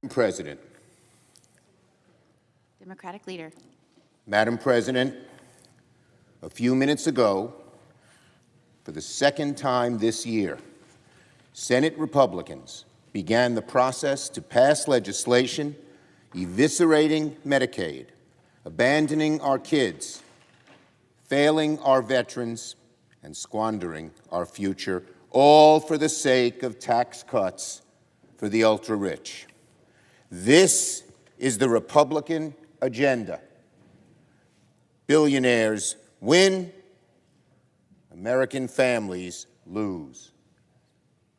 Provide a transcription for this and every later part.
President. Democratic Leader. Madam President, a few minutes ago, for the second time this year, Senate Republicans began the process to pass legislation eviscerating Medicaid, abandoning our kids, failing our veterans, and squandering our future, all for the sake of tax cuts for the ultra-rich. This is the Republican agenda. Billionaires win, American families lose.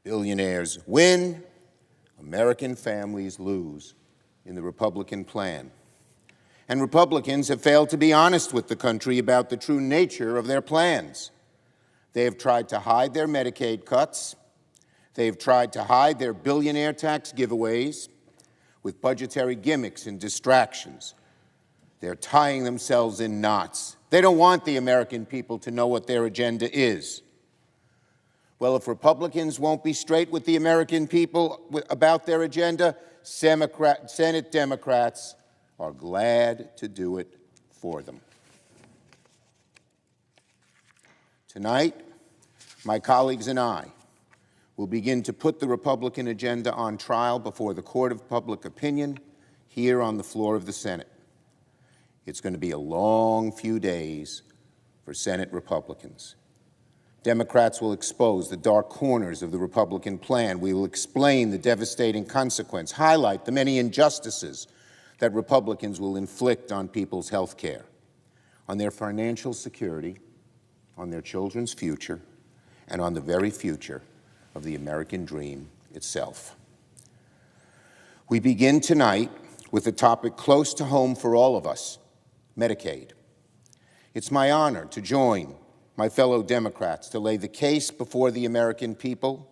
Billionaires win, American families lose in the Republican plan. And Republicans have failed to be honest with the country about the true nature of their plans. They have tried to hide their Medicaid cuts. They have tried to hide their billionaire tax giveaways with budgetary gimmicks and distractions. They're tying themselves in knots. They don't want the American people to know what their agenda is. Well, if Republicans won't be straight with the American people about their agenda, Senate Democrats are glad to do it for them. Tonight, my colleagues and I will begin to put the Republican agenda on trial before the court of public opinion here on the floor of the Senate. It's going to be a long few days for Senate Republicans. Democrats will expose the dark corners of the Republican plan. We will explain the devastating consequence, highlight the many injustices that Republicans will inflict on people's health care, on their financial security, on their children's future, and on the very future of the American dream itself. We begin tonight with a topic close to home for all of us, Medicaid. It's my honor to join my fellow Democrats to lay the case before the American people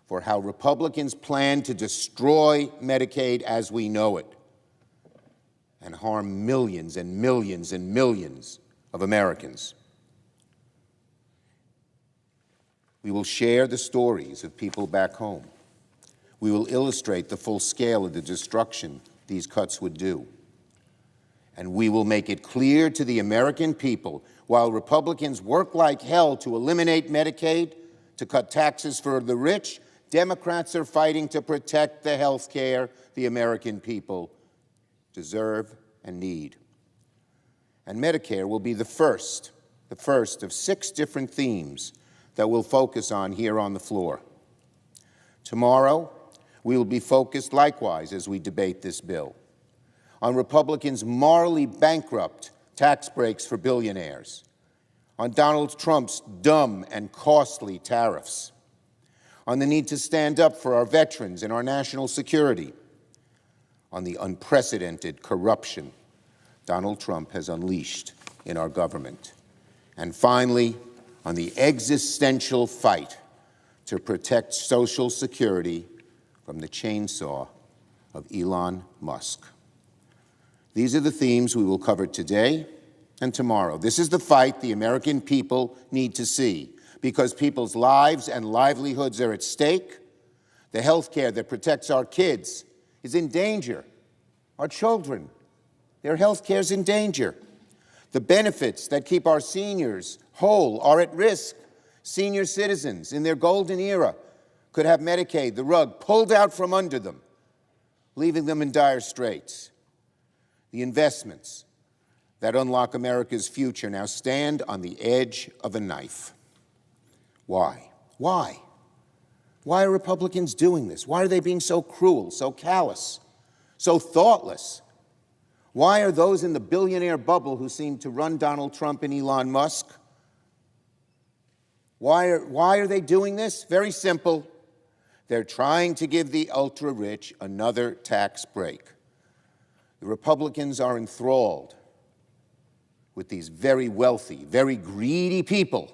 for how Republicans plan to destroy Medicaid as we know it and harm millions and millions and millions of Americans. We will share the stories of people back home. We will illustrate the full scale of the destruction these cuts would do. And we will make it clear to the American people, while Republicans work like hell to eliminate Medicaid, to cut taxes for the rich, Democrats are fighting to protect the health care the American people deserve and need. And Medicare will be the first of 6 different themes that we'll focus on here on the floor. Tomorrow, we will be focused likewise as we debate this bill on Republicans' morally bankrupt tax breaks for billionaires, on Donald Trump's dumb and costly tariffs, on the need to stand up for our veterans and our national security, on the unprecedented corruption Donald Trump has unleashed in our government, and finally, on the existential fight to protect Social Security from the chainsaw of Elon Musk. These are the themes we will cover today and tomorrow. This is the fight the American people need to see, because people's lives and livelihoods are at stake. The health care that protects our kids is in danger. Our children, their health care is in danger. The benefits that keep our seniors whole are at risk. Senior citizens in their golden era could have Medicaid, the rug pulled out from under them, leaving them in dire straits. The investments that unlock America's future now stand on the edge of a knife. Why? Why? Why are Republicans doing this? Why are they being so cruel, so callous, so thoughtless? Why are those in the billionaire bubble who seem to run Donald Trump and Elon Musk? Why are they doing this? Very simple. They're trying to give the ultra-rich another tax break. The Republicans are enthralled with these very wealthy, very greedy people,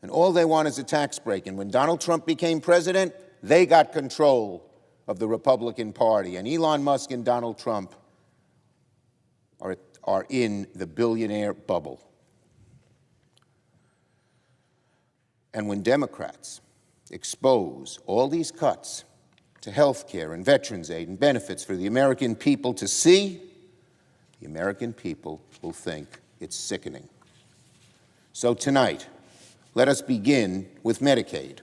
and all they want is a tax break. And when Donald Trump became president, they got control of the Republican Party, and Elon Musk and Donald Trump are in the billionaire bubble. And when Democrats expose all these cuts to health care and veterans aid and benefits for the American people to see, the American people will think it's sickening. So tonight, let us begin with Medicaid.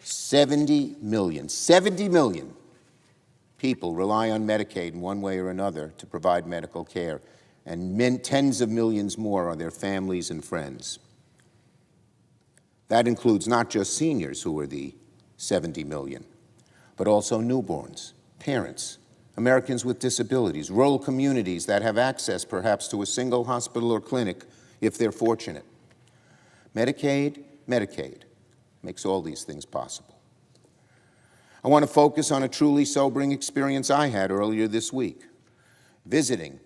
70 million people rely on Medicaid in one way or another to provide medical care, and tens of millions more are their families and friends. That includes not just seniors, who are the 70 million, but also newborns, parents, Americans with disabilities, rural communities that have access perhaps to a single hospital or clinic if they're fortunate. Medicaid makes all these things possible. I want to focus on a truly sobering experience I had earlier this week, visiting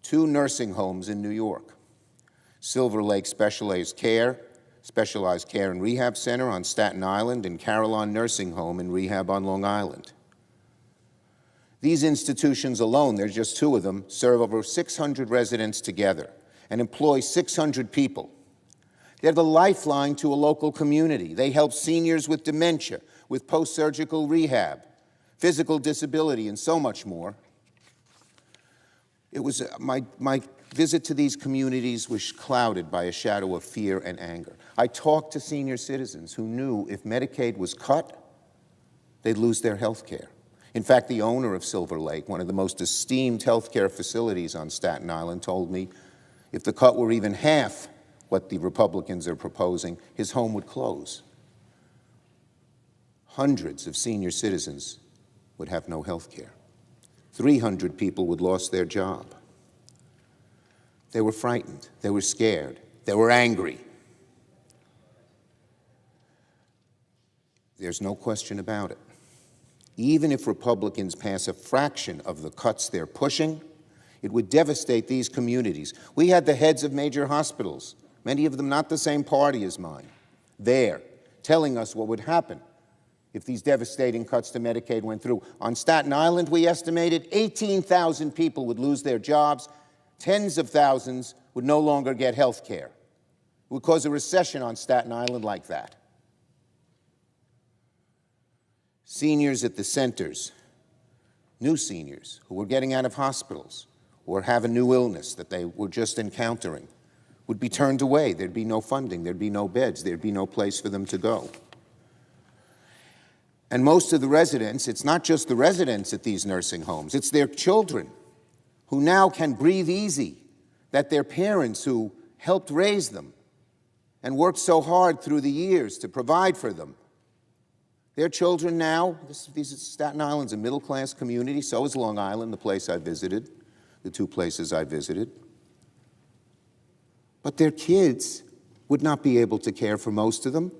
2 nursing homes in New York. Silver Lake Specialized Care and Rehab Center on Staten Island, and Carillon Nursing Home and Rehab on Long Island. These institutions alone, there's just 2 of them, serve over 600 residents together and employ 600 people. They're the lifeline to a local community. They help seniors with dementia, with post-surgical rehab, physical disability, and so much more. It was my visit to these communities was clouded by a shadow of fear and anger. I talked to senior citizens who knew if Medicaid was cut, they'd lose their health care. In fact, the owner of Silver Lake, one of the most esteemed health care facilities on Staten Island, told me if the cut were even half what the Republicans are proposing, his home would close. Hundreds of senior citizens would have no health care. 300 people would lose their job. They were frightened. They were scared. They were angry. There's no question about it. Even if Republicans pass a fraction of the cuts they're pushing, it would devastate these communities. We had the heads of major hospitals, many of them not the same party as mine, there, telling us what would happen if these devastating cuts to Medicaid went through. On Staten Island, we estimated 18,000 people would lose their jobs. Tens of thousands would no longer get health care. It would cause a recession on Staten Island like that. Seniors at the centers, new seniors who were getting out of hospitals or have a new illness that they were just encountering, would be turned away. There'd be no funding. There'd be no beds. There'd be no place for them to go. And most of the residents, it's not just the residents at these nursing homes, it's their children who now can breathe easy that their parents who helped raise them and worked so hard through the years to provide for them, their children now, Staten Island's a middle-class community, so is Long Island, the place I visited, the 2 places I visited. But their kids would not be able to care for most of them.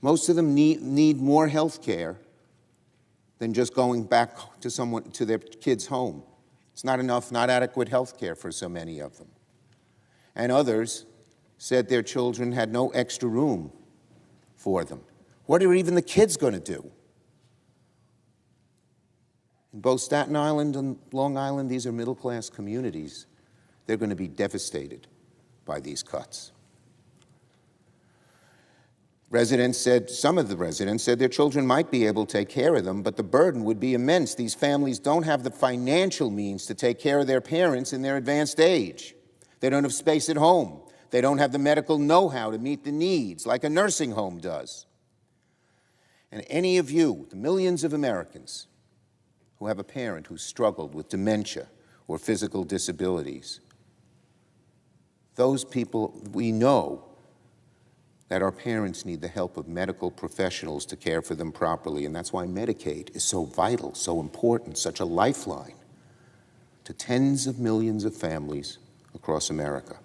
Most of them need more health care than just going back to their kid's home. It's not enough, not adequate health care for so many of them. And others said their children had no extra room for them. What are even the kids going to do? In both Staten Island and Long Island, these are middle-class communities. They're going to be devastated by these cuts. Some of the residents said their children might be able to take care of them, but the burden would be immense. These families don't have the financial means to take care of their parents in their advanced age. They don't have space at home. They don't have the medical know-how to meet the needs like a nursing home does. And any of you, the millions of Americans who have a parent who struggled with dementia or physical disabilities, those people, we know that our parents need the help of medical professionals to care for them properly, and that's why Medicaid is so vital, so important, such a lifeline to tens of millions of families across America.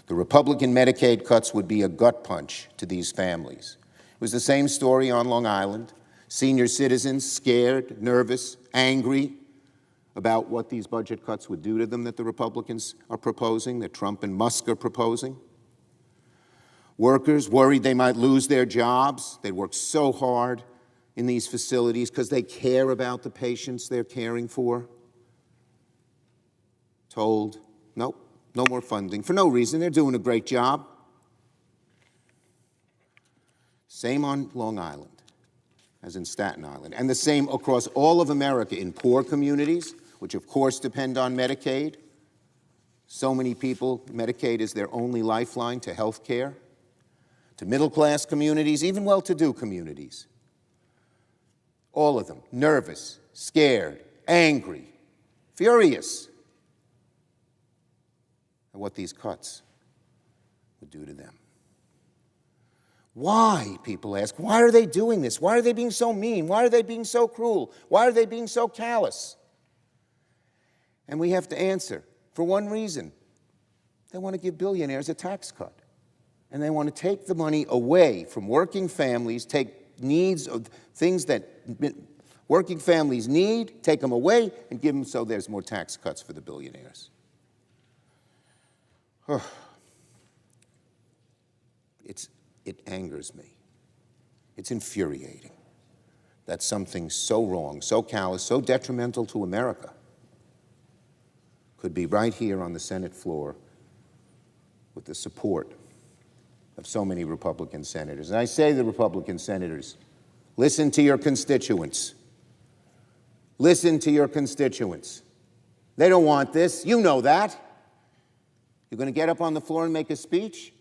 The Republican Medicaid cuts would be a gut punch to these families. It was the same story on Long Island. Senior citizens scared, nervous, angry about what these budget cuts would do to them that the Republicans are proposing, that Trump and Musk are proposing. Workers worried they might lose their jobs. They work so hard in these facilities because they care about the patients they're caring for. Told, nope, no more funding. For no reason, they're doing a great job. Same on Long Island. as in Staten Island, and the same across all of America in poor communities, which of course depend on Medicaid. So many people, Medicaid is their only lifeline to health care, to middle-class communities, even well-to-do communities. All of them nervous, scared, angry, furious at what these cuts would do to them. Why, people ask, why are they doing this? Why are they being so mean? Why are they being so cruel? Why are they being so callous? And we have to answer, for one reason. They want to give billionaires a tax cut. And they want to take the money away from working families, take needs of things that working families need, take them away, and give them so there's more tax cuts for the billionaires. It angers me. It's infuriating that something so wrong, so callous, so detrimental to America could be right here on the Senate floor with the support of so many Republican senators. And I say to the Republican senators, listen to your constituents. Listen to your constituents. They don't want this. You know that. You're going to get up on the floor and make a speech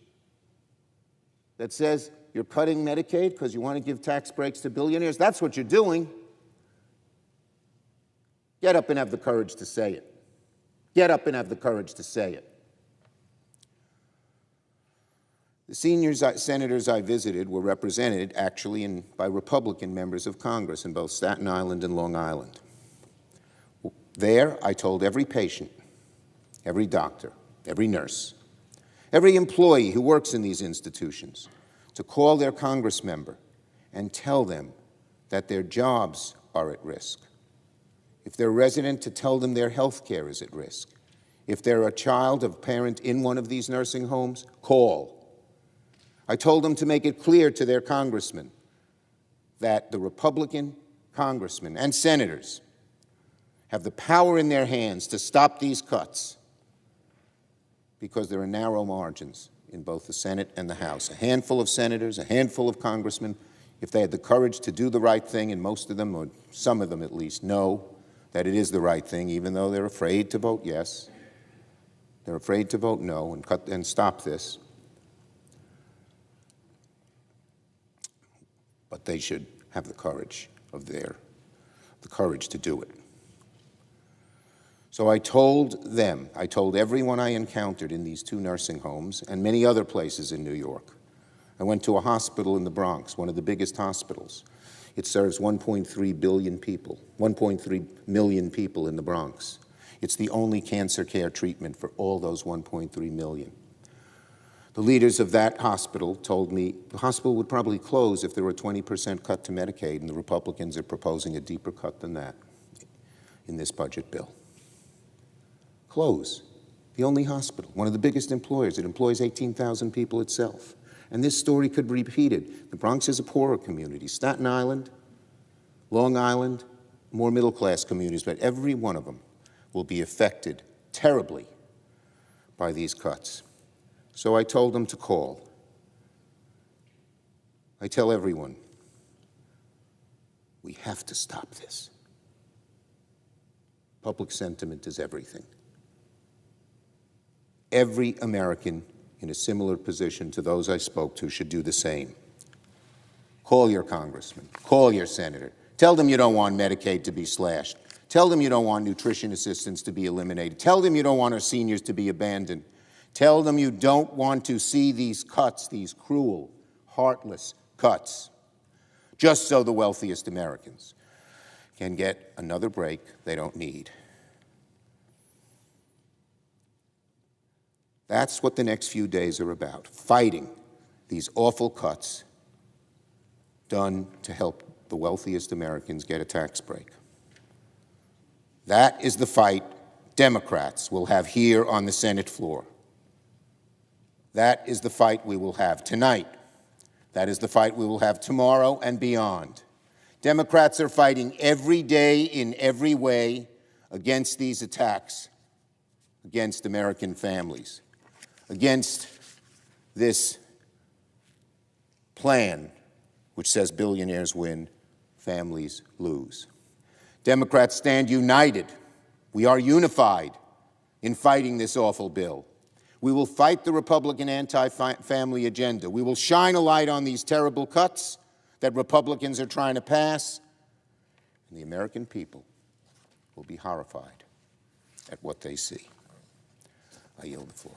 that says you're cutting Medicaid because you want to give tax breaks to billionaires? That's what you're doing. Get up and have the courage to say it. Get up and have the courage to say it. The senior senators I visited were represented, actually, by Republican members of Congress in both Staten Island and Long Island. There, I told every patient, every doctor, every nurse, every employee who works in these institutions to call their Congress member and tell them that their jobs are at risk. If they're a resident, to tell them their health care is at risk. If they're a child of a parent in one of these nursing homes, call. I told them to make it clear to their congressmen that the Republican congressmen and senators have the power in their hands to stop these cuts because there are narrow margins in both the Senate and the House. A handful of senators, a handful of congressmen, if they had the courage to do the right thing, and most of them, or some of them at least, know that it is the right thing, even though they're afraid to vote yes. They're afraid to vote no and stop this. But they should have the courage to do it. So I told them, I told everyone I encountered in these two nursing homes and many other places in New York. I went to a hospital in the Bronx, one of the biggest hospitals. It serves 1.3 billion people, 1.3 million people in the Bronx. It's the only cancer care treatment for all those 1.3 million. The leaders of that hospital told me the hospital would probably close if there were a 20% cut to Medicaid, and the Republicans are proposing a deeper cut than that in this budget bill. Close. The only hospital, one of the biggest employers. It employs 18,000 people itself. And this story could be repeated. The Bronx is a poorer community. Staten Island, Long Island, more middle-class communities, but every one of them will be affected terribly by these cuts. So I told them to call. I tell everyone, we have to stop this. Public sentiment is everything. Every American in a similar position to those I spoke to should do the same. Call your congressman, call your senator. Tell them you don't want Medicaid to be slashed. Tell them you don't want nutrition assistance to be eliminated. Tell them you don't want our seniors to be abandoned. Tell them you don't want to see these cuts, these cruel, heartless cuts, just so the wealthiest Americans can get another break they don't need. That's what the next few days are about, fighting these awful cuts done to help the wealthiest Americans get a tax break. That is the fight Democrats will have here on the Senate floor. That is the fight we will have tonight. That is the fight we will have tomorrow and beyond. Democrats are fighting every day in every way against these attacks, against American families, against this plan which says billionaires win families lose. Democrats stand united. We are unified in fighting this awful bill. We will fight the Republican anti-family agenda. We will shine a light on these terrible cuts that Republicans are trying to pass, and the American people will be horrified at what they see. I yield the floor.